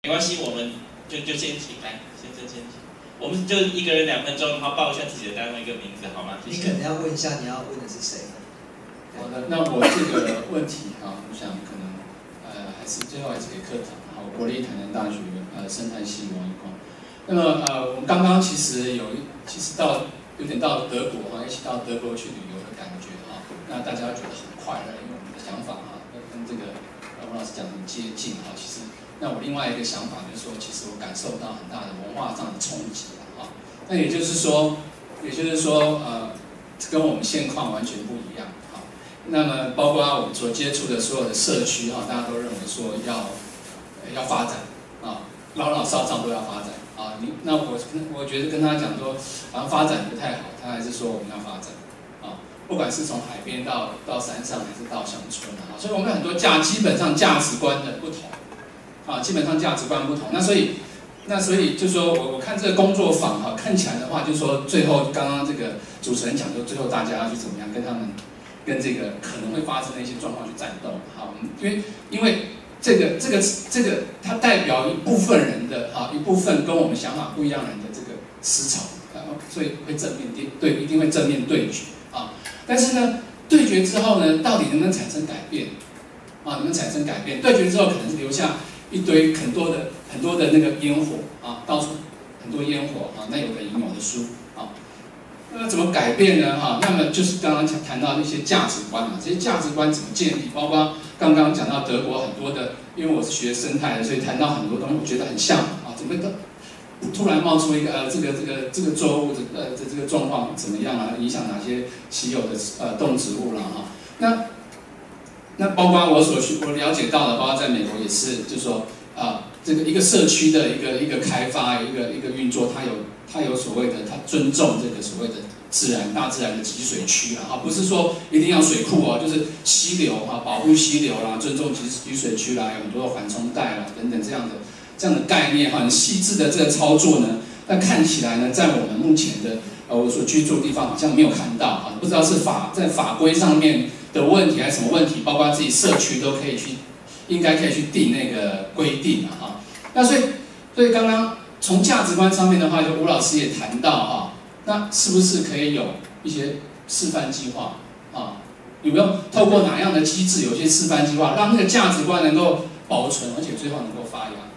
没关系，我们就先请来，先请。我们就一个人2分钟，然后报一下自己的单位跟名字，好吗？谢谢。你可能要问一下，你要问的是谁？好的，那我这个问题啊，我想可能还是最后还是给科长，好，国立台南大学生态系王一光。那么我们刚刚其实有点到德国哈，一起到德国去旅游的感觉哈。那大家觉得很快乐，因为我们的想法哈跟这个王老师讲的很接近哈。其实，那我另外一个想法就是说，其实我感受到很大的文化上的冲击了哈。那也就是说，跟我们现况完全不一样哈。那么包括我们所接触的所有的社区哈，大家都认为说要发展啊，老老少少都要发展啊。那我觉得跟他讲说，好像发展不太好，他还是说我们要发展啊，不管是从海边到山上还是到乡村啊，所以我们很多基本上价值观的不同啊，基本上价值观不同。那所以就说我看这个工作坊哈，看起来的话，就说最后刚刚这个主持人讲说，最后大家要去怎么样跟这个可能会发生的一些状况去战斗，好，因为这个它代表一部分人的一部分跟我们想法不一样人的这个思潮，所以会一定会正面对决啊。但是呢，对决之后呢，到底能不能产生改变啊？能不能产生改变？对决之后可能是留下一堆很多的那个烟火啊，到处很多烟火啊，那有的赢有的输啊。那么怎么改变呢？哈，那么就是刚刚谈到那些价值观嘛，这些价值观怎么建立？包括刚刚讲到德国很多的，因为我是学生态的，所以谈到很多东西，我觉得很像啊，怎么突然冒出一个这个作物的这个状况怎么样啊？影响哪些稀有的动植物啦哈？那包括我了解到的，包括在美国也是，就是说这个一个社区的一个开发，一个运作，它有所谓的，它尊重这个所谓的大自然的集水区啦，不是说一定要水库哦，就是溪流哈，保护溪流啦，尊重集水区啦，有很多的缓冲带啦等等这样的概念哈，很细致的这个操作呢，但看起来呢，在我们目前的我所居住的地方好像没有看到哈，不知道是在法规上面的问题还是什么问题，包括自己社区都应该可以去定那个规定啊哈。那所以刚刚从价值观上面的话，就吴老师也谈到哈，那是不是可以有一些示范计划啊？有没有透过哪样的机制，有一些示范计划，让那个价值观能够保存，而且最后能够发芽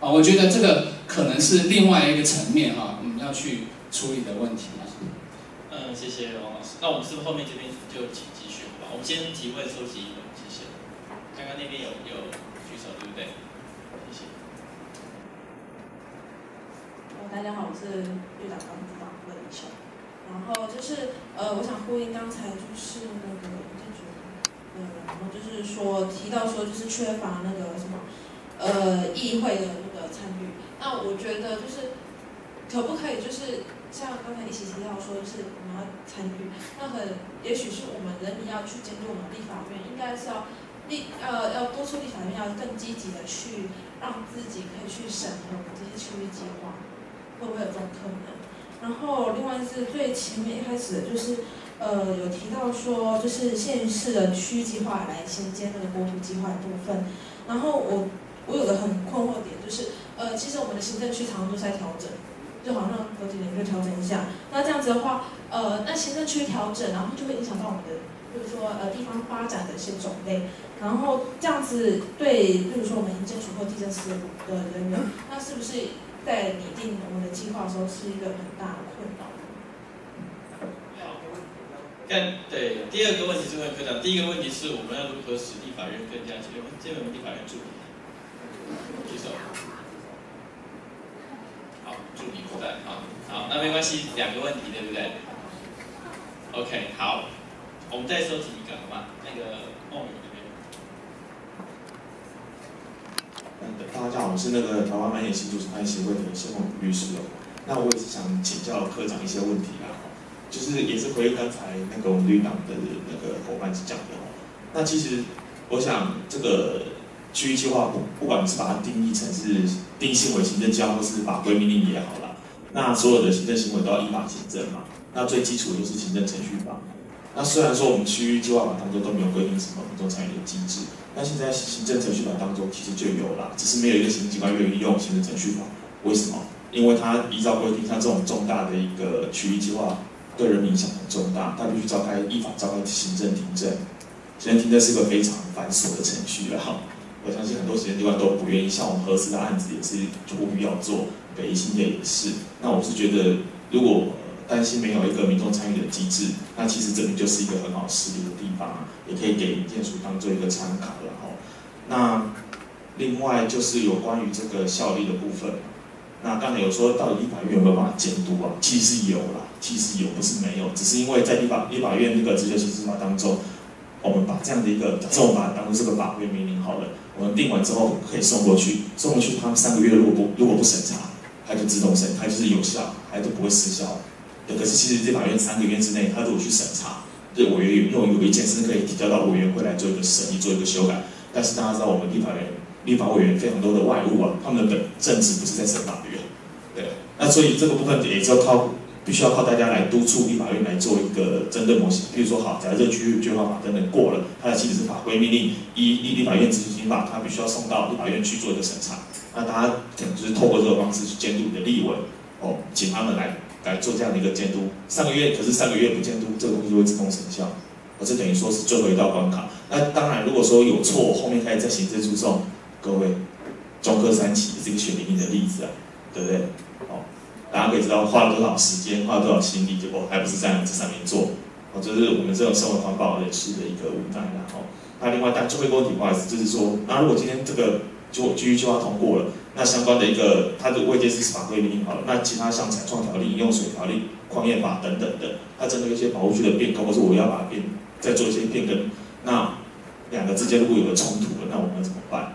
啊？我觉得这个可能是另外一个层面哈，我们要去处理的问题。谢谢王老师。那我们是不是后面这边就请继续好吧？我们先提问收集疑问，谢谢。刚刚那边有举手对不对？谢谢。大家好，我是绿岛高级党的李秀。然后就是我想呼应刚才就是那个建筑，然后就是说提到说就是缺乏那个什么议会的那个参与。那我觉得就是可不可以就是像刚才一起提到说就是我们要参与，那也许是我们人民要去监督我们立法院，应该是要督促立法院要更积极的去让自己可以去审核我们这些区域计划。会不会有这种可能？然后另外是最前面一开始的就是有提到说就是县市的区域计划来衔接那个国土计划的部分。然后我有个很困惑点就是其实我们的行政区常常都在调整，就好像隔几年就调整一下。那这样子的话那行政区调整，然后就会影响到我们的比如说地方发展的一些种类。然后这样子对，比如说我们营建署或地政司的人员，那是不是在拟定我们的计划的时候是一个很大的困扰？好，对，第二个问题是问科长，第一个问题是我们要如何使立法院更加这边有立法院助理，举手。好，助理不在啊，好，那没关系，2个问题对不对 ？OK， 好，我们再收集一个好吗？那个梦雨这边。大家好，我是那个台湾漫野新竹审判协会的谢梦律师哦。那我也是想请教科长一些问题啦，就是也是回应刚才那个我们绿党的那个伙伴讲的哦。那其实我想这个区域计划，不管是把它定义成是定性为行政计划，或是法规命令也好啦，那所有的行政行为都要依法行政嘛。那最基础的就是行政程序法。那虽然说我们区域计划法当中都没有规定什么民众参与的机制，但现在行政程序法当中其实就有啦，只是没有一个行政机关愿意用行政程序法。为什么？因为它依照规定，像这种重大的一个区域计划对人民影响很重大，它必须依法召开行政听证。行政听证是个非常繁琐的程序啦。我相信很多行政机关都不愿意，像我们核四的案子也是呼吁要做，北宜新店也是。那我是觉得，如果担心没有一个民众参与的机制，那其实这里就是一个很好实力的地方，也可以给建署当做一个参考了哈。那另外就是有关于这个效力的部分，那刚才有说到底立法院有没有办法监督啊？其实是有啦，其实有，不是没有，只是因为在立法院那个直接行使法当中，我们把这样的一个，假设我们把它当作是个法规命令好了，我们定完之后可以送过去，他们3个月如果不审查，它就自动审，它就是有效，它就不会失效。可是其实立法院3个月之内，他如果去审查，这委员有一件事可以提交到委员会来做一个审议，做一个修改。但是大家知道，我们立法委员非常多的外务啊，他们的正职不是在审法院，对。那所以这个部分也是必须要靠大家来督促立法院来做一个针对模型。比如说，好，假如这个区域计划法等等过了，它的其实是法规命令，依立法院执行法，它必须要送到立法院去做一个审查。那大家可能就是透过这个方式去监督你的立委，请他们来做这样的一个监督，3个月，可是3个月不监督，这个东西就会自动生效，这等于说是最后一道关卡。那当然，如果说有错，后面开始在行政诉讼，各位，中科3起是一个血淋淋的例子啊，对不对？大家可以知道花了多少时间，花了多少心力，结果还不是这上面做，这是我们这种社会环保人士的一个无奈啦。那另外，最后一个问题，不好意思，就是说，那如果今天这个区域计划通过了，那相关的一个它的位阶是法规命令好了，那其他像采创条例、饮用水条例、矿业法等等的，它针对一些保护区的变更，或者我要把它再做一些变更，那2个之间如果有了冲突了，那我们怎么办？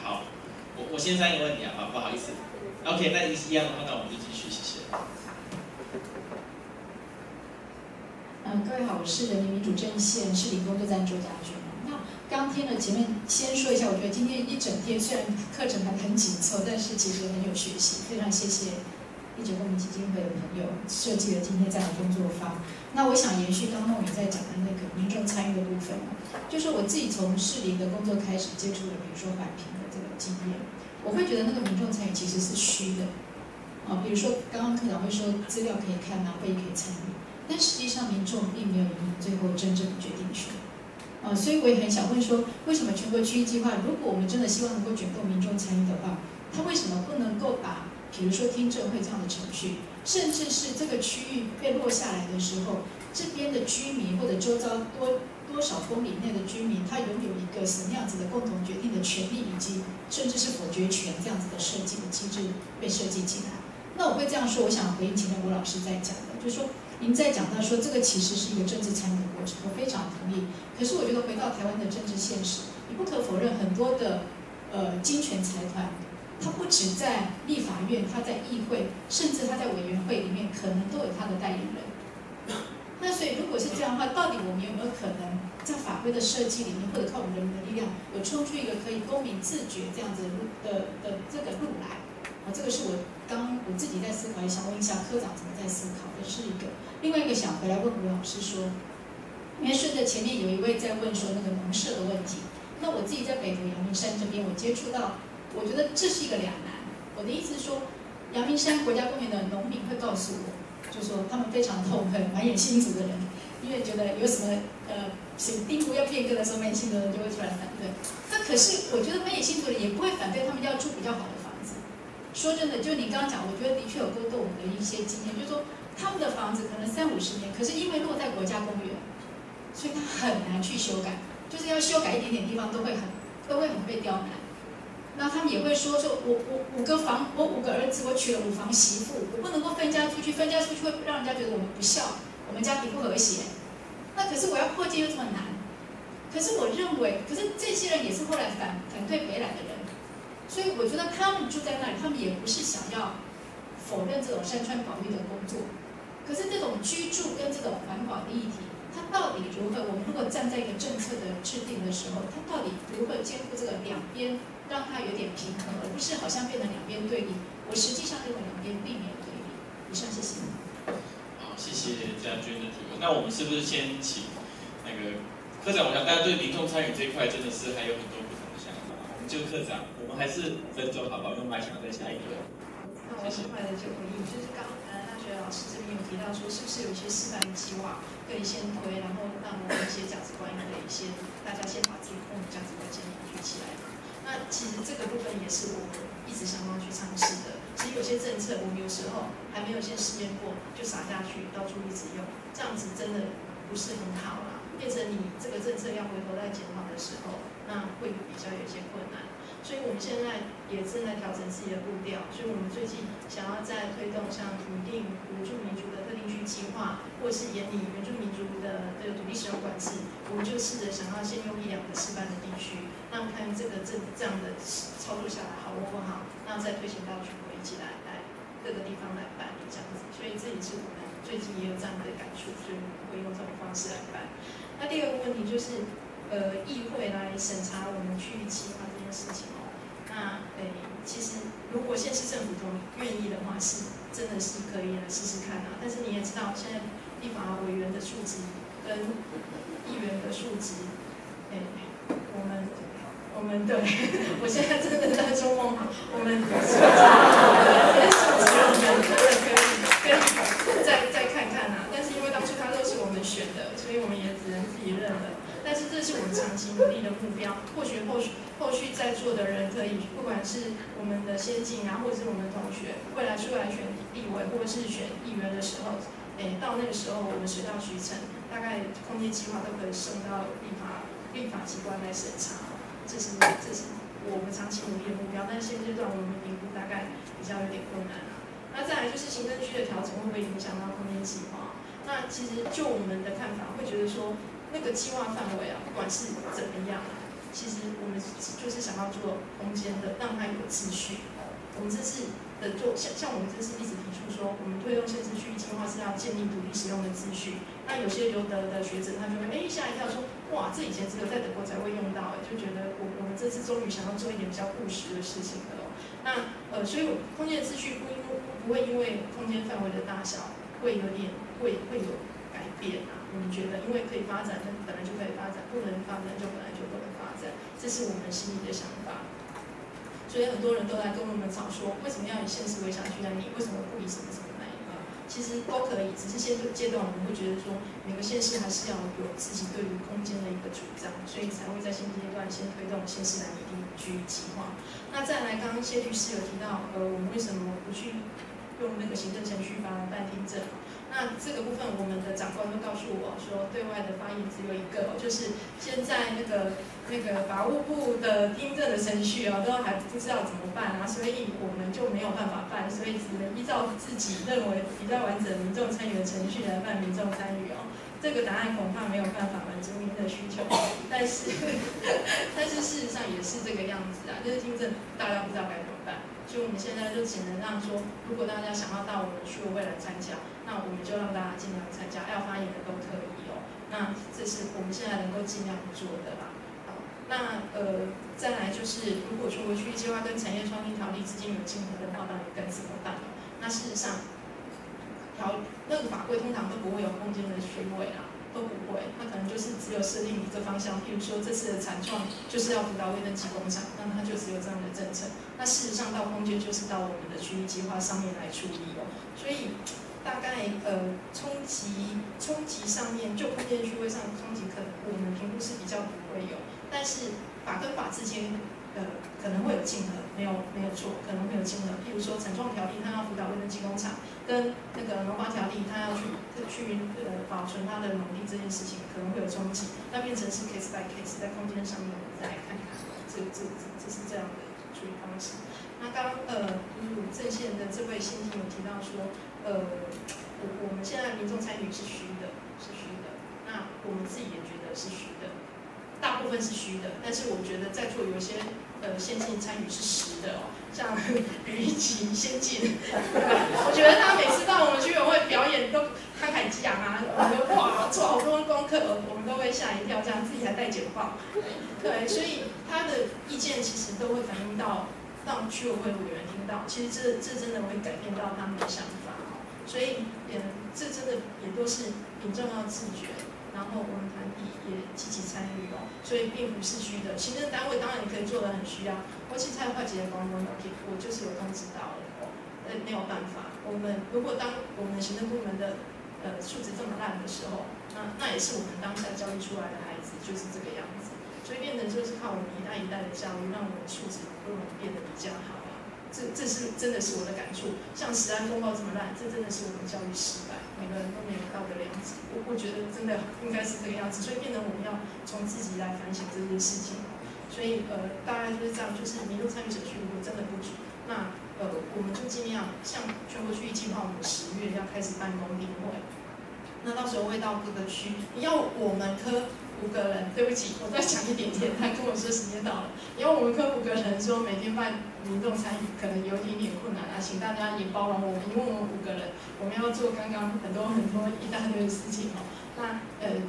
好，我先3个问题啊，不好意思。OK， 那一样的话，那我们就继续，谢谢。各位好，我是人民民主阵线士林工作站周家军。那刚听了前面，先说一下，我觉得今天一整天虽然课程还很紧凑，但是其实很有学习，非常谢谢地球公民基金会的朋友设计了今天这样的工作坊。那我想延续刚刚梦雨在讲的那个民众参与的部分，就是我自己从士林的工作开始接触的，比如说环评的这个经验，我会觉得那个民众参与其实是虚的。比如说刚刚科长会说资料可以看啊，会议可以参与。但实际上，民众并没有赢最后真正的决定权，所以我也很想问说，为什么全国区域计划，如果我们真的希望能够卷动民众参与的话，它为什么不能够把，比如说听证会这样的程序，甚至是这个区域被落下来的时候，这边的居民或者周遭多少公里内的居民，他拥有一个什么样子的共同决定的权利，以及甚至是否决权这样子的设计的机制被设计进来？那我会这样说，我想回应前面吴老师在讲的，就是说。您在讲到说这个其实是一个政治参与的过程，我非常同意。可是我觉得回到台湾的政治现实，你不可否认很多的金权财团，它不止在立法院，它在议会，甚至它在委员会里面，可能都有它的代言人。那所以如果是这样的话，到底我们有没有可能在法规的设计里面，或者靠我们人民的力量，有冲出一个可以公民自觉这样子的这个路来？这个是我自己在思考，也想问一下科长怎么在思考的是一个。另外一个想回来问吴老师说，因为顺着前面有一位在问说那个农舍的问题，那我自己在北投阳明山这边，我接触到，我觉得这是一个两难。我的意思是说，阳明山国家公园的农民会告诉我，就说他们非常痛恨满眼新竹的人，因为觉得有什么丁屋要变更的时候，满眼新竹的人就会出来反对。那可是我觉得满眼新竹的人也不会反对他们要住比较好的房子。说真的，就你刚刚讲，我觉得的确有勾动我们的一些经验，就是说他们的房子可能30-50年，可是因为落在国家公园，所以它很难去修改，就是要修改一点点地方都会很被刁难。那他们也会说我5个儿子，我娶了5房媳妇，我不能够分家出去，分家出去会让人家觉得我们不孝，我们家庭不和谐。那可是我要扩建又这么难，可是我认为，可是这些人也是后来反对北来的人。所以我觉得他们住在那里，他们也不是想要否认这种山川保育的工作。可是这种居住跟这种环保的议题，它到底如何？我们如果站在一个政策的制定的时候，它到底如何兼顾这个两边，让它有点平衡，而不是好像变成两边对立？我实际上认为两边并没有对立。以上，谢谢。谢谢家军的提问。那我们是不是先请那个科长？我想大家对民众参与这一块真的是还有很多不同的想法。我们就科长，我们还是5分钟，好不好？用麦抢再下一个。那我很快的就回应，就是刚大学老师这边有提到说，是不是有一些示范的计划可以先推，然后让我们一些价值观的一些大家先把自己共同价值观先凝聚起来。那其实这个部分也是我们一直想要去尝试的。其实有些政策我们有时候还没有先试验过，就撒下去，到处一直用，这样子真的不是很好啦。变成你这个政策要回头再检讨的时候，那会比较有一些困难。所以我们现在也正在调整自己的步调，所以我们最近想要在推动像拟定原住民族的特定区计划，或是研拟原住民族的这个土地使用管制，我们就试着想要先用1、2个示范的地区，让看这样的操作下来好或不好，那再推行到全国一起来各个地方来办理这样子。所以这也是我们最近也有这样的感触，所以我们会用这种方式来办。那第二个问题就是议会来审查我们区域计划这件事情哦。那其实如果县市政府愿意的话，是真的是可以来试试看啊。但是你也知道，现在立法委员的数值跟议员的数值，我们对，我现在真的在做梦，我们可以再看看啊。但是因为当初他都是我们选的，所以我们也只能自己认了。但是这是我们长期努力的目标，或许后续在座的人可以，不管是我们的先进啊，或者是我们同学，未来出来选立委或者是选议员的时候，到那个时候我们水到渠成，大概空间计划都可以送到立法机关来审查。这是我们长期努力的目标，但是现阶段我们评估大概比较有点困难啊。那再来就是行政区的调整会不会影响到空间计划？那其实就我们的看法，会觉得说那个计划范围啊，不管是怎么样，其实我们就是想要做空间的，让它有秩序。我们这次的像我们这次一直提出说，我们推动县市区域计划是要建立土地使用的秩序。那有些留德的学者，他就会吓一跳说，哇，这以前只有在德国才会用到，就觉得我们这次终于想要做一点比较务实的事情了。那所以空间的秩序不会因为空间范围的大小会有改变啊。我们觉得，因为可以发展，那本来就可以发展；不能发展，就本来就不能发展。这是我们心里的想法。所以很多人都来跟我们吵说，为什么要以县市为辖区来拟？为什么不以什么什么来拟？其实都可以，只是现阶段我们会觉得说，每个县市还是要有自己对于空间的一个主张，所以才会在现阶段先推动县市来拟定区域计划。那再来，刚刚谢律师有提到，我们为什么不去用那个行政程序法来办听证？那这个部分，我们的长官都告诉我说，对外的发言只有一个，就是现在那个法务部的听证的程序都还不知道怎么办啊，所以我们就没有办法办，所以只能依照自己认为比较完整民众参与的程序来办民众参与哦。这个答案恐怕没有办法满足您的需求，但是事实上也是这个样子啊，就是听证大家不知道该怎么办。所以我们现在就只能让说，如果大家想要到我们区委会来参加，那我们就让大家尽量参加，要发言的都可以哦。那这是我们现在能够尽量做的啦。好，那再来就是，如果说区域计划跟产业创新条例之间有竞合的话，到底该怎么办？那事实上，那个法规通常都不会有空间的虚伪啦。都不会，它可能就是只有设定一个方向，譬如说这次的产创就是要辅导微登记工厂，那它就只有这样的政策。那事实上到空间就是到我们的区域计划上面来处理哦。所以大概冲击上面，就空间区位上冲击可能我们评估是比较不会有，但是法跟法之间可能会有竞合，没有错，可能会有竞合。譬如说产创条例它要辅导微登记工厂，跟那个农法条例它要去保存它的农地这件事情可能会有冲击，那变成是 case by case， 在空间上面我们再来看看，这是这样的处理方式。那刚正线的这位先进有提到说，我们现在民众参与是虚的，那我们自己也觉得是虚的，大部分是虚的，但是我觉得在座有一些先进参与是实的哦，像吕一奇先进，我觉得他每次到我们居委会表演都慷慨激昂啊，我们哇做好多功课，我们都会吓一跳，这样自己还带简报，对，所以他的意见其实都会反映到让居委会委员听到，其实这真的会改变到他们的想法。所以这真的也都是民众要自觉，然后我们团体也积极参与哦，所以并不是虚的。行政单位当然也可以做得很虚啊，我其实快捷的公共我就是有通知到了哦，没有办法，如果当我们行政部门的素质这么烂的时候，那也是我们当下教育出来的孩子就是这个样子，所以变成就是靠我们一代一代的教育，让我们的素质都能变得比较好啊。这是真的是我的感触。像食安风暴这么烂，这真的是我们教育失败，每个人都没有道德良知。我觉得真的应该是这个样子，所以变成我们要从自己来反省这件事情。所以大概就是这样，就是民众参与手续如果真的不足，那我们就尽量像全国区域计划，我们10月要开始办公听会。那到时候会到各个区，你要我们科5个人，对不起，我再讲一点点，他跟我说时间到了。你要我们科5个人说每天办民众参与，可能有一点点困难啊，请大家也包容我们，因为我们5个人，我们要做刚刚很多一大堆的事情哦。那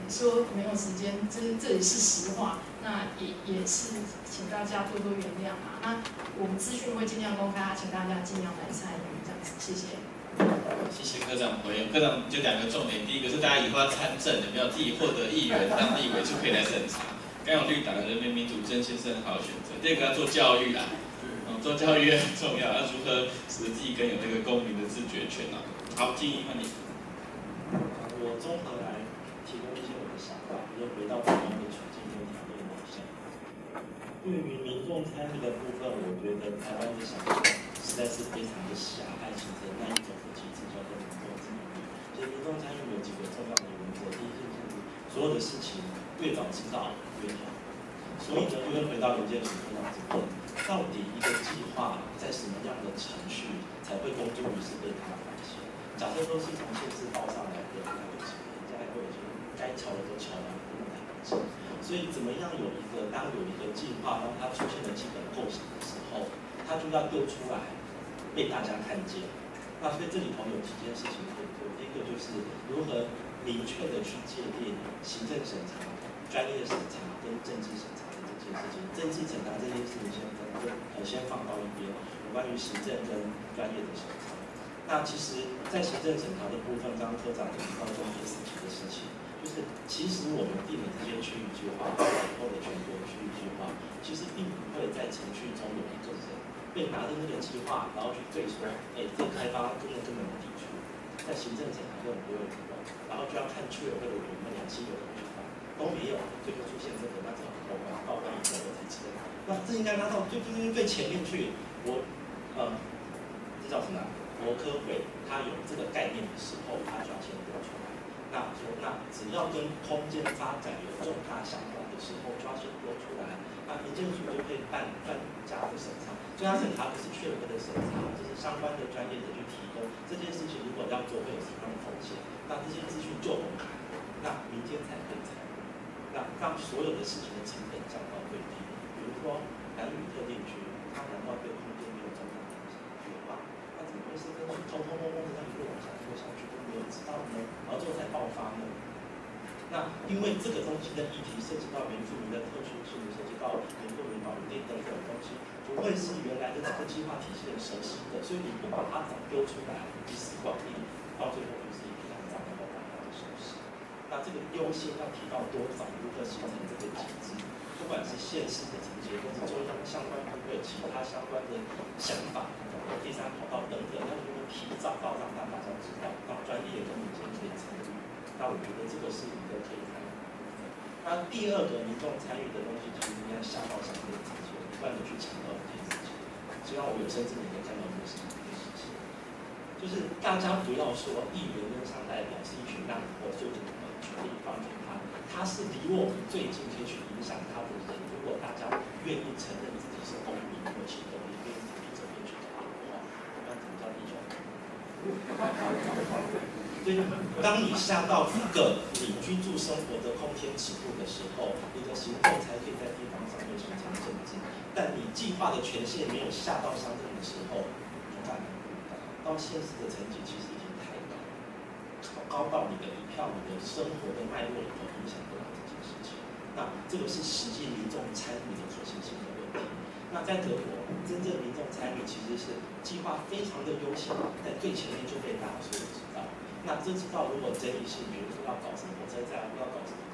说没有时间，这也是实话，那也是请大家多多原谅啊。那我们资讯会尽量公开，请大家尽量来参与，这样子，谢谢。谢谢科长回应。科长就2个重点，第一个是大家以后要参政，有没有自己获得议员当立委就可以来审查。刚有绿党的人民民主真先生很好的选择。第二个要做教育啦，做教育也很重要，要如何使得自己更有这个公民的自觉权啊。好，建议换你。我综合来提供一些我的想法，比如回到台湾的处境跟条件方向。对于民众参与的部分，我觉得台湾的想法实在是非常的狭隘，形成那一种的机制叫做民众参与。所以民众参与有几个重要的原则，第一就是所有的事情越早知道越好。所以呢，就会回到林建署科长这边，到底一个计划在什么样的程序才会公诸于世被他发现？假设说是从县市报上来的，那有几人家会已经该敲的都敲了，不能太高。所以怎么样有一个计划，当它出现了基本构想的时候，它就要丢出来被大家看见。那所以这里头有几件事情可以做，第一个就是如何明确的去界定行政审查、专业审查跟政治审查的这件事情。政治审查这件事情先放到一边，有关于行政跟专业的审查。那其实，在行政审查的部分，刚刚科长提到重点4题的事情。就是其实我们定的这些区域计划，包括以后的全国区域计划，其实并不会在程序中有一个人被拿着那个计划，然后去对说，这个开发根本不抵触，在行政审查根本不会提供，然后就要看区委会的委员们2期有什么计划都没有，最后出现这个，那只好报告以后我才知道。那这应该拉到最前面去，这叫什么？国科会它有这个概念的时候，它就要先丢出来。那只要跟空间发展有重大相关的时候，就要先丢出来。那民政署就可以办专家的审查，专家审查不是区委会的审查，就是相关的专业的去提供这件事情，如果要做会有什么样的风险，那这些资讯就公开，那民间才可以参与，那让所有的事情的成本降到最低。比如说南屿特定区，它难道对空间没有重大影响？有吗？那怎么会是跟通的那一路往下做下去都没有知道呢？然后最后才爆发呢？那因为这个东西的议题涉及到原住民的特殊性，涉及到原住民保育等等东西，不会是原来的这个计划体系很熟悉的，所以你不把它早丢出来，集思广益，到最后就是一个脏然后大家的熟悉。那这个优先要提到多早如何形成这个机制，不管是县市的层级，或是中央相关部会其他相关的想法，第3跑道等等，要如何提早到让大家知道，让专业跟民间可以参与。那我觉得这个是一个可以参与的部分。那第2个民众参与的东西，其实应该下到上面层级，不断的去强调这件事情。希望我有生之年可以看到这个事情，就是大家不要说议员跟上代表是一群烂货，所以我们全力帮助他，他是离我们最近可以去影响他的人。如果大家愿意承认自己是公民或行动力，愿意自己这边去打的话，那怎么叫地球？所以，当你下到一个你居住生活的空间尺度的时候，你的行动才可以在地方上面形成政治。但你计划的权限没有下到乡镇的时候，就大难不倒。到县市的层级其实已经太高到你的一票、你的生活的脉络里头影响不了这件事情。那这个是实际民众参与的可行性的问题。那在德国，真正民众参与其实是计划非常的优先，在最前面就被大家所知道。那这知道如果争议性，比如说要搞什么火车站，要搞什么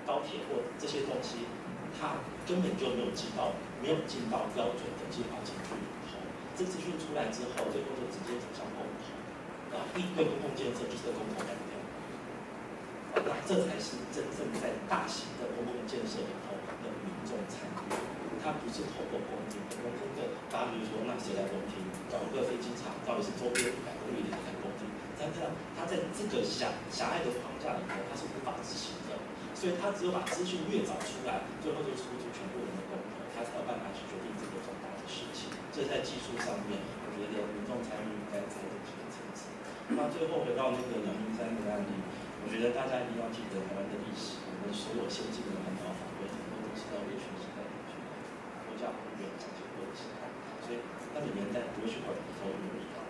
高铁或这些东西，它根本就没有进到标准的计划程序里头。这资讯出来之后，最后就直接走向公投。因为公共建设就是公投改掉。那这才是真正在大型的公共建设里头的民众参与，它不是透过公听，公听的，大家比如说，那谁来公听？搞一个飞机场，到底是周边100公里的来公听？但这样，它在这个狭隘的框架里头，它是无法执行的，所以它只有把资讯越早出来，最后就出全部人的公投，它才有办法去决定这个重大的事情。这在技术上面，我觉得民众参与应该在这几个层次。那最后回到那个阳明山的案例。我觉得大家一定要记得台湾的历史，我们所有先进的环保法规很多都是在威权时代去的，国家公园讲究过的时代，所以那个年代不会去管头有理啊。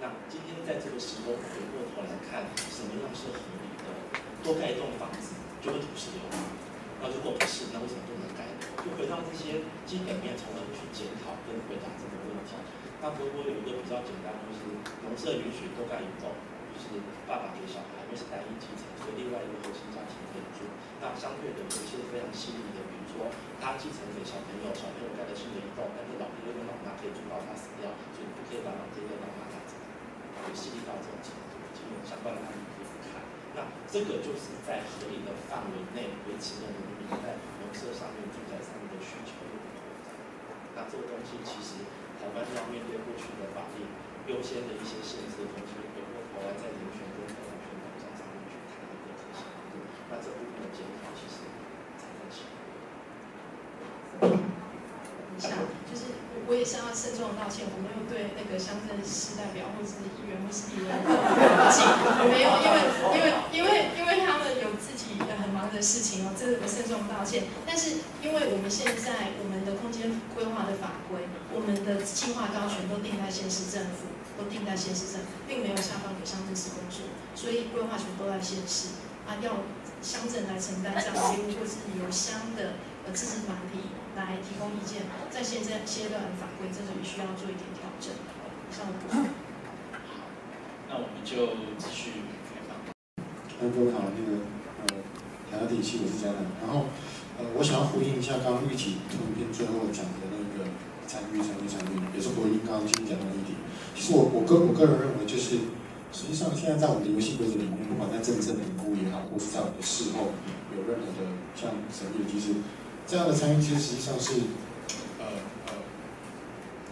那今天在这个时候回过头来看，什么样是合理的？多盖一栋房子就会土石流吗？那如果不是，那为什么不能盖？就回到这些基本面，从而去检讨跟回答这个问题。那德国有一个比较简单，就是农舍允许多盖一栋。就是爸爸给小孩，因为是单一继承，所以另外一个核心家庭可以住。那相对的有一些非常细腻的，比如说他继承给小朋友，小朋友盖的新的一栋，但是老爹跟老妈可以住到他死掉，所以你不可以把老爹跟老妈赶走。就细腻到这种程度，已经有相关的案例可以看。那这个就是在合理的范围内维持了人民在农舍上面、住宅上面的需求的扩展。那这个东西其实台湾要面对过去的法律优先的一些限制的东西。我来在人权跟个人权保障上面去谈一个可行度，那这部分的检讨其实才在起。就是我也是要慎重的道歉，我没有对那个乡镇市代表或是议员或是立委没有，因为他们有自己很忙的事情哦，这个我慎重道歉。但是因为我们现在我们的空间规划的法规，我们的计划高权都定在县市政府。都定在县市政府，并没有下放给乡镇市工作，所以规划权都在县市啊，要乡镇来承担这样的业务，或是由乡的自治团体来提供意见，在现在阶段法规真的必须要做一点调整。以上的部分。那我们就继续开放。各位好，台大第7我是嘉南，然后我想要回应一下刚刚玉琪图片最后讲的那个参与，也是回应刚刚今天讲到的一点。其实我个人认为，就是实际上现在在我们的游戏规则里面，不管在政策评估也好，或是在我们的事后有任何的像审议的机制，这样的参与其实实际上是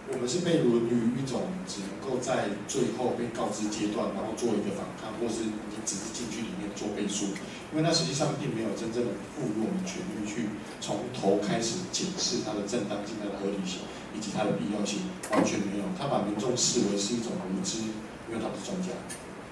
我们是被沦于一种只能够在最后被告知阶段，然后做一个反抗，或是你只是进去里面做背书，因为那实际上并没有真正的赋予我们权利去从头开始检视它的正当性、它的合理性以及它的必要性，完全没有。他把民众视为是一种无知，因为他不是专家。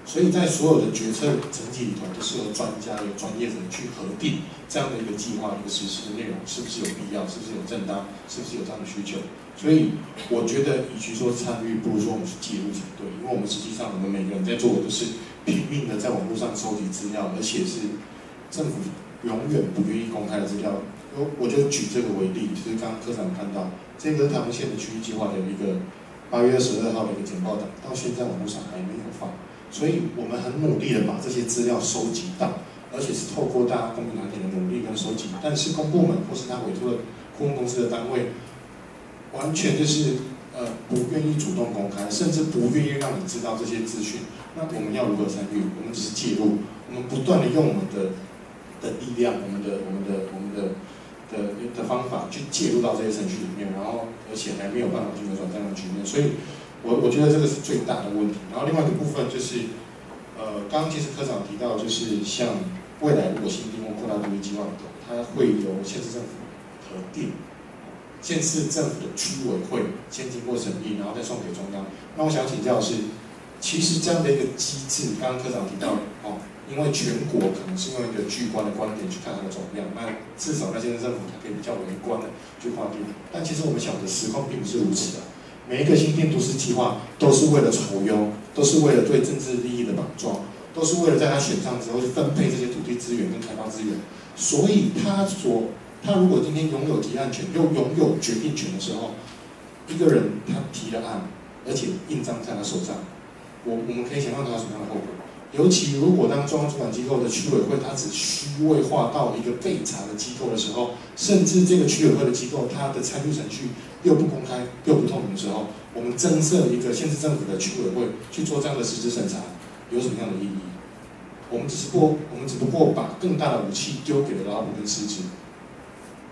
所以在所有的决策层级里头，都是由专家、由专业人去核定这样的一个计划、一个实施的内容是不是有必要，是不是有正当，是不是有这样的需求。所以我觉得，与其说参与，不如说我们是介入才对。因为我们实际上，我们每个人在做的都是拼命的在网络上收集资料，而且是政府永远不愿意公开的资料。我就举这个为例，就是刚刚科长看到，这个台湾县的区域计划有一个8月22号的一个简报档，到现在网络上还没有放。所以我们很努力的把这些资料收集到，而且是透过大家公民团体的努力跟收集，但是公部门或是他委托的顾问公司的单位，完全就是不愿意主动公开，甚至不愿意让你知道这些资讯。那我们要如何参与？我们只是介入，我们不断的用我们的力量，我们的方法去介入到这些程序里面，然后而且还没有办法去扭转这样的局面，所以我觉得这个是最大的问题。然后另外一个部分就是，刚刚其实科长提到，就是像未来如果新定或扩大都市计划里头，它会由县市政府核定，县市政府的区委会先经过审议，然后再送给中央。那我想请教的是，其实这样的一个机制，刚刚科长提到因为全国可能是用一个巨观的观点去看它的总量，那至少在县市政府它可以比较微观的去划定。但其实我们晓得实况并不是如此的。每一个新店都市计划都是为了筹优，都是为了对政治利益的绑桩，都是为了在他选上之后去分配这些土地资源跟开发资源。所以他如果今天拥有提案权又拥有决定权的时候，一个人他提了案，而且印章在他手上，我们可以想象它有什么样的后果。尤其如果当中央主管机构的区委会它只虚位化到一个被查的机构的时候，甚至这个区委会的机构它的参与程序又不公开又不透明的时候，我们增设一个县市政府的区委会去做这样的实质审查，有什么样的意义？我们只不过把更大的武器丢给了老虎跟狮子，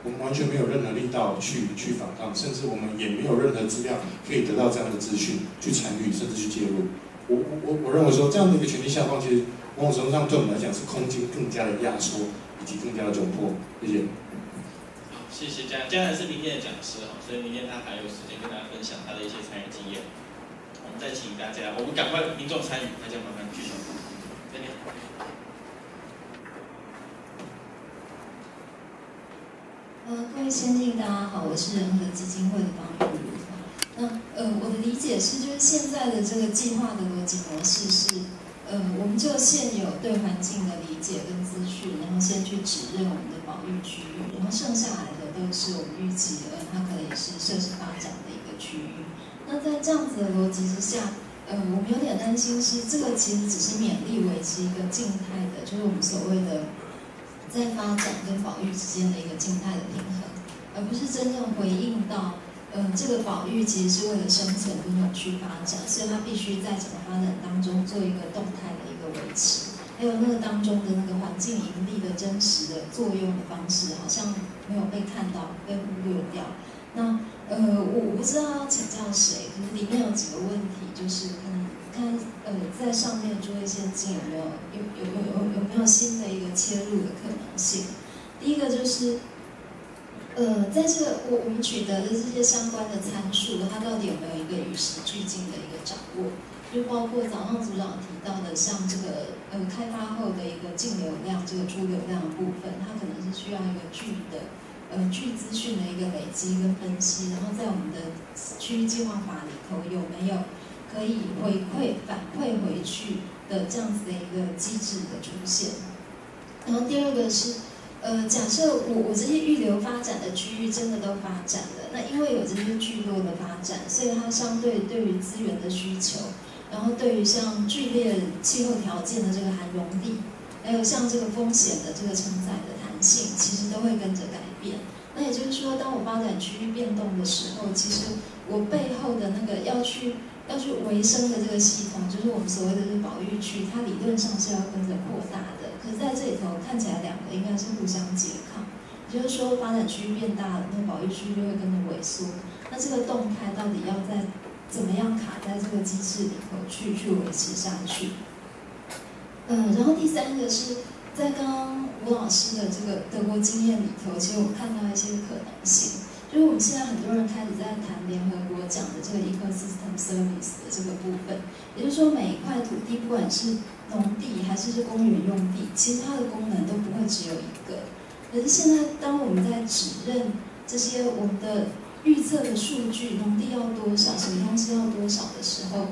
我们完全没有任何力道去反抗，甚至我们也没有任何资料可以得到这样的资讯去参与，甚至去介入。我认为说这样的一个权力下放，其实某种程度上对我们来讲是空间更加的压缩，以及更加的窘迫。谢谢。好，谢谢嘉楠是明天的讲师哈，所以明天他还有时间跟大家分享他的一些参与经验。我们再请大家，我们赶快民众参与，大家慢慢举手。这边。各位先进大家好，我是人和基金会的方玉如。那我的理解是，就是现在的这个计划的逻辑模式是，我们就现有对环境的理解跟资讯，然后先去指认我们的保育区域，然后剩下来的都是我们预计它可以是设施发展的一个区域。那在这样子的逻辑之下，我们有点担心是这个其实只是勉力维持一个静态的，就是我们所谓的在发展跟保育之间的一个静态的平衡，而不是真正回应到。这个保育其实是为了生存跟永续发展，所以它必须在整个发展当中做一个动态的一个维持，还有那个当中的那个环境盈利的真实的作用的方式，好像没有被看到，被忽略掉。那我不知道要请教谁，可是里面有几个问题，就是可能看在上面做一些进有没有新的一个切入的可能性。第一个就是。在这个我们取得的这些相关的参数，它到底有没有一个与时俱进的一个掌握？就包括早上组长提到的，像这个开发后的一个净流量、这个出流量的部分，它可能是需要一个具资讯的一个累积跟分析，然后在我们的区域计划法里头有没有可以反馈回去的这样子的一个机制的出现？然后第二个是。假设我这些预留发展的区域真的都发展了，那因为有这些聚落的发展，所以它相对于资源的需求，然后对于像剧烈气候条件的这个含容力，还有像这个风险的这个承载的弹性，其实都会跟着改变。那也就是说，当我发展区域变动的时候，其实我背后的那个要去维生的这个系统，就是我们所谓的这个保育区，它理论上是要跟着扩大的。可是在这里头看起来两个应该是互相拮抗，也就是说发展区域变大了，那保育区就会跟着萎缩。那这个动态到底要在怎么样卡在这个机制里头去维持下去？然后第三个是在刚刚吴老师的这个德国经验里头，其实我们看到一些可能性。就是我们现在很多人开始在谈联合国讲的这个 ecosystem service 的这个部分，也就是说每一块土地，不管是农地还是公园用地，其实它的功能都不会只有一个。可是现在当我们在指认这些我们的预测的数据，农地要多少，什么东西要多少的时候，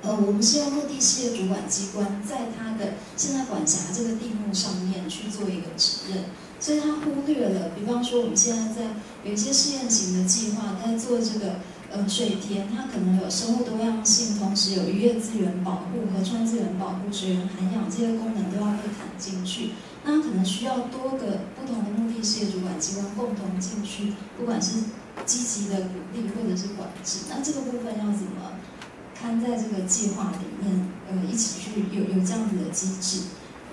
我们是用陆地事业主管机关在它的现在管辖这个地目上面去做一个指认。所以它忽略了，比方说我们现在在有一些试验型的计划，在做这个水田，它可能有生物多样性，同时有渔业资源保护、河川资源保护、水源涵养这些功能都要被砍进去。那可能需要多个不同的目的事业主管机关共同进去，不管是积极的鼓励或者是管制。那这个部分要怎么看在这个计划里面，一起去有这样子的机制？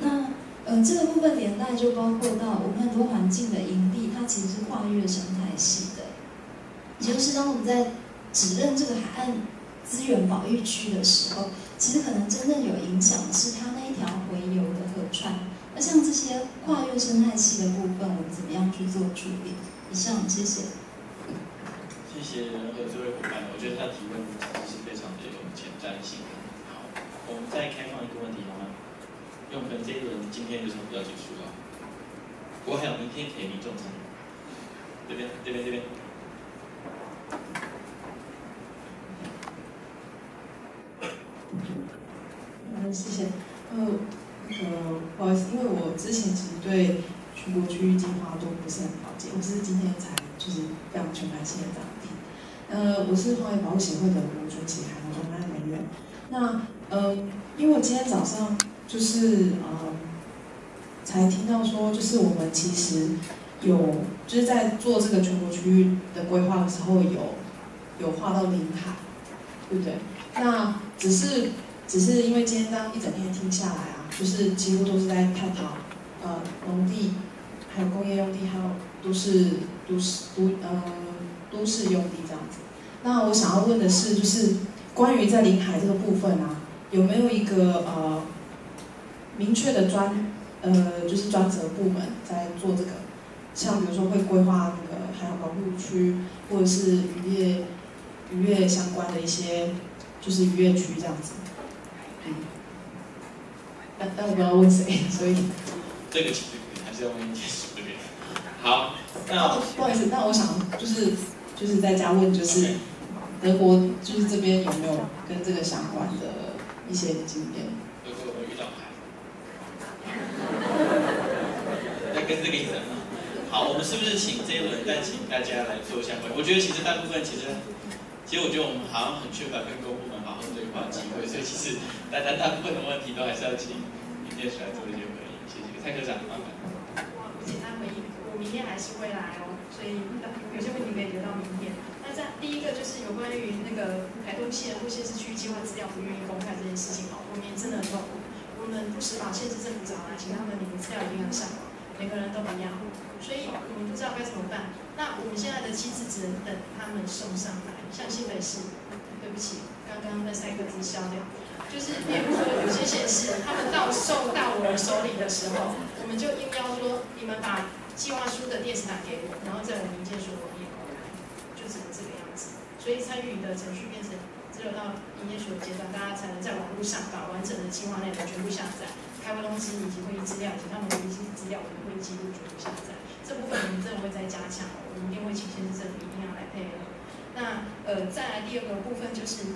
那这个部分连带就包括到我们很多环境的营地，它其实是跨越生态系的。也就是当我们在指认这个海岸资源保育区的时候，其实可能真正有影响的是它那一条回游的河川。那像这些跨越生态系的部分，我们怎么样去做处理？以上，谢谢。谢谢人和这位伙伴，我觉得他的提问其实是非常的有前瞻性。好，我们再开放一个问题好吗？因为我们这一轮今天就差不多要结束了，不过还有明天可以民众参与。这边。谢谢。不好意思，因为我之前其实对全国区域计划都不是很了解，我是今天才就是非常全盘性的这样听。我是荒野保护协会的吴竹琪海洋专案人员。那因为我今天早上就是才听到说，就是我们其实就是在做这个全国区域的规划的时候有划到临海，对不对？那只是因为今天这样一整天听下来啊，就是几乎都是在探讨农地，还有工业用地，还有都市用地这样子。那我想要问的是，就是关于在临海这个部分啊，有没有一个明确的就是专责部门在做这个？像比如说会规划那个海洋保护区，或者是渔业相关的一些，就是渔业区这样子。但我不知道问谁，所以这个其实还是要问一些熟的人。好，那不好意思，那我想就是再加问，就是德国就是这边有没有跟这个相关的一些经验？德国有没有遇到海？那跟这个意思吗？好，我们是不是请这一轮再请大家来做相关？我觉得其实大部分其实我觉得我们好像很缺乏跟各部门好好对话机会，所以其实大家大部分的问题都还是要请林店来做一些回应。谢谢蔡科长，麻烦。我简单回应，我明天还是会来哦，所以有些问题可以留到明天。那第一个就是有关于那个台东县或县市区域计划资料不愿意公开这件事情哦，我们也真的很痛苦。我们不时把县市政府找来，请他们领资料一定要上网，每个人都一样，所以我们不知道该怎么办。那我们现在的机制只能等他们送上来，像新北市，对不起，刚刚那3个字消掉，就是比如说有些县市，他们送到我们手里的时候，我们就应邀说，你们把计划书的电子档给我，然后在我们营建所网页公开，就只能这个样子。所以参与的程序变成只有到营建所阶段，大家才能在网络上把完整的计划内容全部下载，开会通知以及会议资料以及他们的会议资料、会议记录全部下载。这部分我们真的会再加强，我们一定会请县市政府一定要来配合。那再来第二个部分就是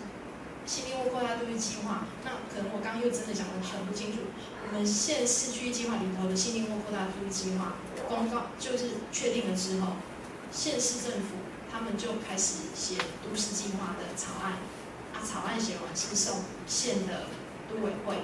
新林务扩大都市计划，那可能我刚刚又真的讲得很不清楚。我们县市区域计划里头的新林务扩大都市计划公告就是确定了之后，县市政府他们就开始写都市计划的草案，草案写完是送县的都委会。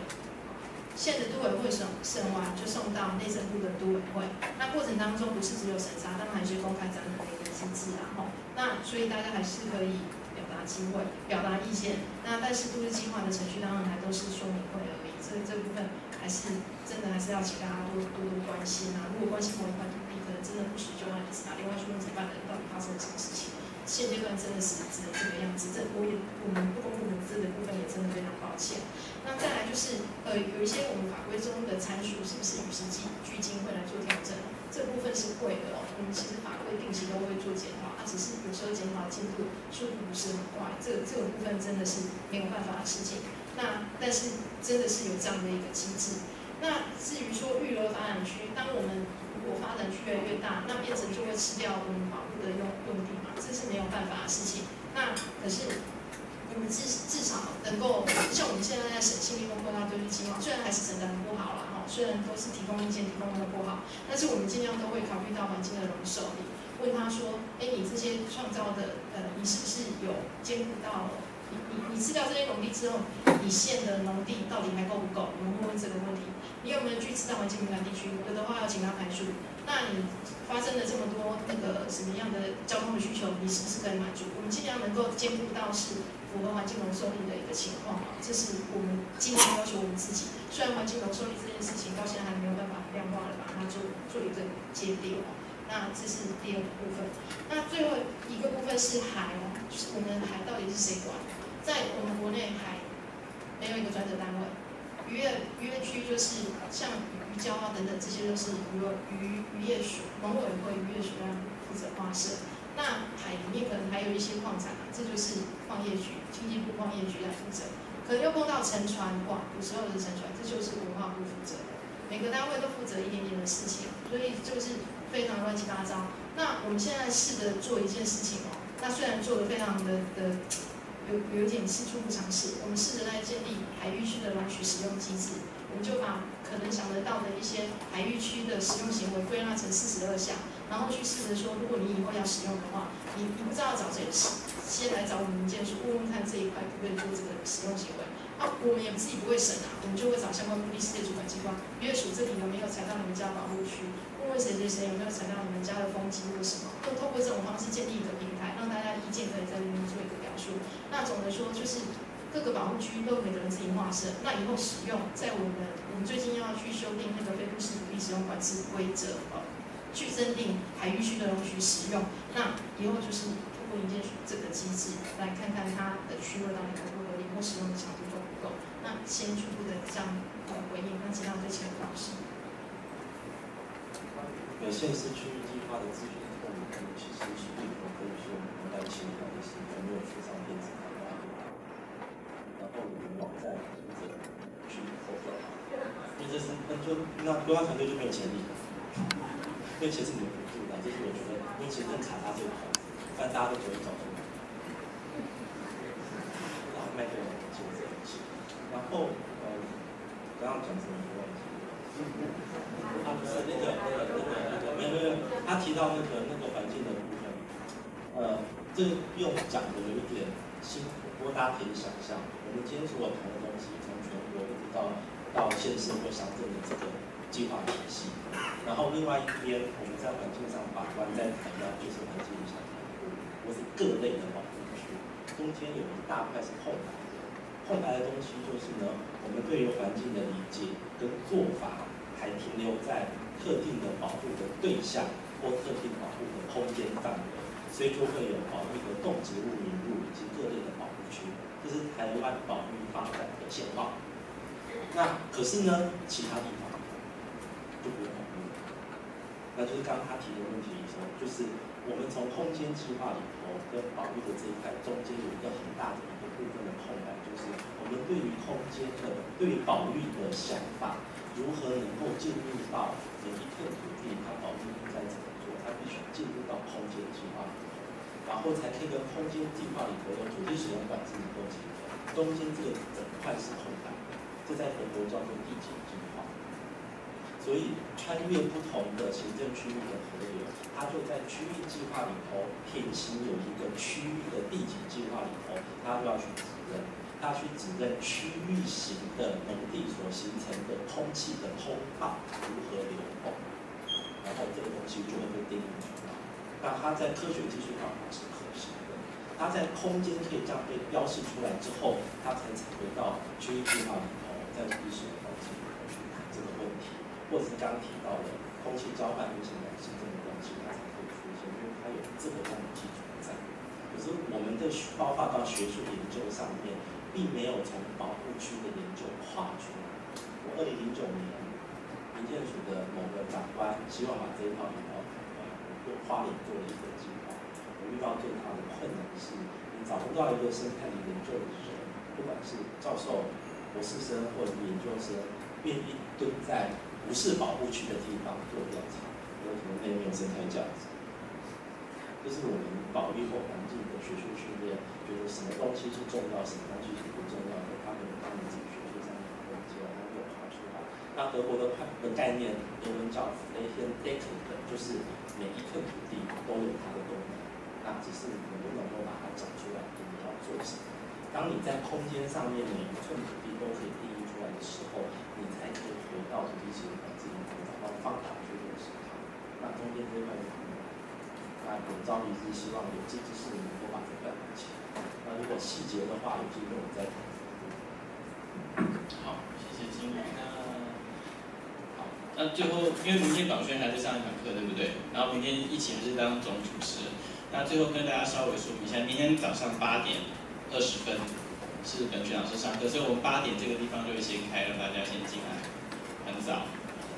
县的都委会审完就送到内政部的都委会，那过程当中不是只有审查，当然还有一些公开展览的一个机制啦吼。那所以大家还是可以表达机会、表达意见。那但是都市计划的程序当然还都是说明会而已，这部分还是真的还是要请大家多关心啊。如果关心某一块土地，可能真的不时就让你知道另外去问承办的人到底发生了什么事情。现阶段真的是只能这个样子，我们不公布文字的部分也真的非常抱歉。那再来就是有一些我们法规中的参数是不是与时俱进会来做调整？这部分是会的哦。我们其实法规定期都会做检讨，只是有时候检讨进度速度不是很快，这个部分真的是没有办法的事情。那但是真的是有这样的一个机制。那至于说育儿发展区，当我们如果发展区越来越大，那变成就会吃掉我们保护的用地嘛，这是没有办法的事情。那可是我们至少能够像我们现在在审新林务扩大都市计划，虽然还是审得很不好啦，虽然都是提供意见提供的不好，但是我们尽量都会考虑到环境的容受力，问他说，你这些创造的你是不是有兼顾到你吃掉这些农地之后，你县的农地到底还够不够？我们会问这个问题。你有没有去知道环境敏感地区？有的话要请他排除。那你发生了这么多什么样的交通的需求，你是不是可以满足？我们尽量能够兼顾到是符合环境容受力的一个情况，这是我们尽量要求我们自己。虽然环境容受力这件事情到现在还没有办法量化的把它做一个界定那这是第二个部分。那最后一个部分是海就是我们海到底是谁管？在我们国内海没有一个专责单位。渔业区就是像渔礁等等，这些都是渔业署、农委会、渔业署来负责划设。那海里面可能还有一些矿产这就是矿业局、经济部矿业局来负责。可能又碰到沉船，古时候的沉船，这就是文化部负责的。每个单位都负责一点点的事情，所以就是非常乱七八糟。那我们现在试着做一件事情那虽然做得非常的有点是初步尝试，我们试着来建立海域区的容许使用机制，我们就把可能想得到的一些海域区的使用行为归纳成42项，然后去试着说，如果你以后要使用的话，你不知道找谁，先来找我们民建署问问看这一块可不可以做这个使用行为。我们也自己不会审啊，我们就会找相关目的事业主管机关，约署这里有没有踩到你们家保护区，问问谁谁谁有没有踩到你们家的风机或什么，就透过这种方式建立一个平台，让大家意见可以在里面做一个表述。那总的说就是各个保护区都每个人自己划设，那以后使用在我们最近要去修订那个非都市土地使用管制规则，去增订海域区的容许使用。那以后就是透过营建署这个机制来看看它的区位到底合不合理，或使用的强度够不够。那先初步的这样回应，那尽量对前老师。县市区域计划的咨询透明度其实是可以说我们来协调的是有没有附上电子档案，然后我们网站负责去投标，因为这是那规划团队就没有潜力，因为钱是你们补助的，这是我觉得因为行政卡他这一块，但大家都不会找到。然后卖给我们做这一切，然后刚刚讲什么我忘记了。他不是没有，他提到那个环境的部分，这用讲的有一点辛苦，不过大家可以想象，我们今天所有谈的东西，从全国一直到县市或乡镇的这个计划体系，然后另外一边我们在环境上把关，在谈到就是环境影响保护，或是各类的保护区，中间有一大块是空白的，空白的东西就是呢，我们对于环境的理解跟做法。还停留在特定的保护的对象或特定保护的空间范围，所以就会有保育的动植物名录以及各类的保护区，这是台湾保育发展的现况。那可是呢，其他地方就不用保育，那就是刚刚他提的问题说，就是我们从空间计划里头跟保育的这一块中间有一个很大的一个部分的空白，就是我们对于空间的、对于保育的想法。如何能够进入到每一片土地，它保育应该怎么做？它必须进入到空间计划里头，然后才可以跟空间计划里头的土地使用管制能够结合。中间这个整块是空白，这在德国叫做地景计划。所以穿越不同的行政区域的河流，它就在区域计划里头平行有一个区域的地景计划里头，它就要去指认。他去指认区域型的农地所形成的空气的通道如何流通，然后这个东西就会被定义出来。那它在科学技术方法是可行的，它在空间可以这样被标示出来之后，它才回到区域计划里头，在土地使用环境里头去谈这个问题，或者是刚刚提到的空气交换运行的行政的东西，它才可以出现，因为它有这个样的基础在。可是我们的包括到学术研究上面。并没有从保护区的研究跨出来。我2009年，民建署的某个长官希望把这一套引导台湾，我花莲做了一个计划。我遇到最大的困难是，你找不到一个生态的研究的人，不管是教授、博士生或者研究生，愿意蹲在不是保护区的地方做调查，有可能那没有生态价值。这是我们保育或环境的学术训练，觉得什么东西是重要，什么东西是不重要的，他们自己学术上面的结果，他们有爬出来。那德国的概念，英文叫 flächendeckend， 就是每一片土地都有它的功能，那只是你能不能够把它讲出来，你要做什么。当你在空间上面每一寸土地都可以定义出来的时候，你才可以回到土地使用管制里头，找到方法去落实它。那中间这一块就很难。那我着急是希望有机制是能够把这个拿起来。那如果细节的话，有机会我们再谈。好，谢谢经理。那最后，因为明天宝轩还在上一堂课，对不对？然后明天一起还是当总主持人。那最后跟大家稍微说明一下，明天早上8点20分是本学老师上课，所以我们8点这个地方就会先开，让大家先进来，很早。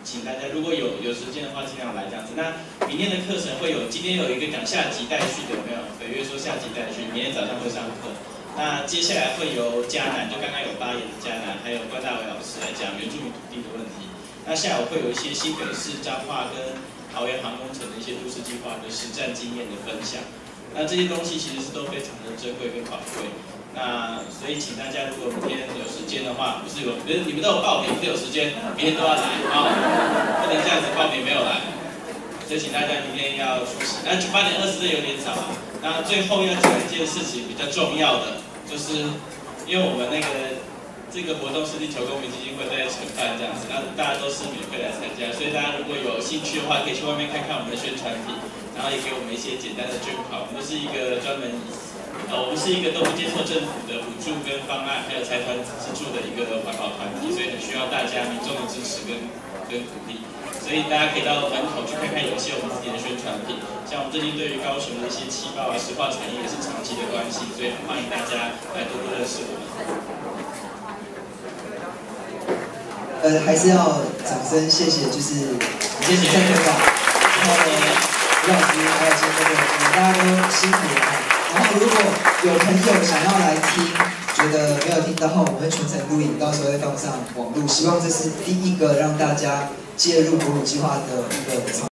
请大家如果有时间的话，尽量来这样子。那明天的课程会有，今天有一个讲下集待续的，有没有？北约说下集待续，明天早上会上课。那接下来会由嘉南，就刚刚有发言的嘉南，还有关大伟老师来讲原住民土地的问题。那下午会有一些新北市彰化跟桃园航空城的一些都市计划的实战经验的分享。那这些东西其实是都非常的珍贵跟宝贵。那所以请大家如果明天有时间的话，不是你们都有报名，不是有时间，明天都要来啊，不能这样子报名没有来。所以请大家明天要出席。那8点20分有点早啊。那最后要讲一件事情比较重要的，就是因为我们这个活动是地球公民基金会在承办这样子，那大家都是免费来参加，所以大家如果有兴趣的话，可以去外面看看我们的宣传品，然后也给我们一些简单的捐款。我们是一个我们是一个都不接受政府的补助跟方案，还有财团资助的一个环保团体，所以很需要大家民众的支持跟鼓励。所以大家可以到门口去看看有一些我们自己的宣传品，像我们最近对于高雄的一些气爆石化产业也是长期的关系，所以欢迎大家来多多认识我们。还是要掌声谢谢，就是谢谢郑科长，然后吴老师还有今天大家都辛苦了。然后如果有朋友想要来听，觉得没有听到，我们会全程录影，到时候会放上网络。希望这是第一个让大家介入哺乳计划的一个场。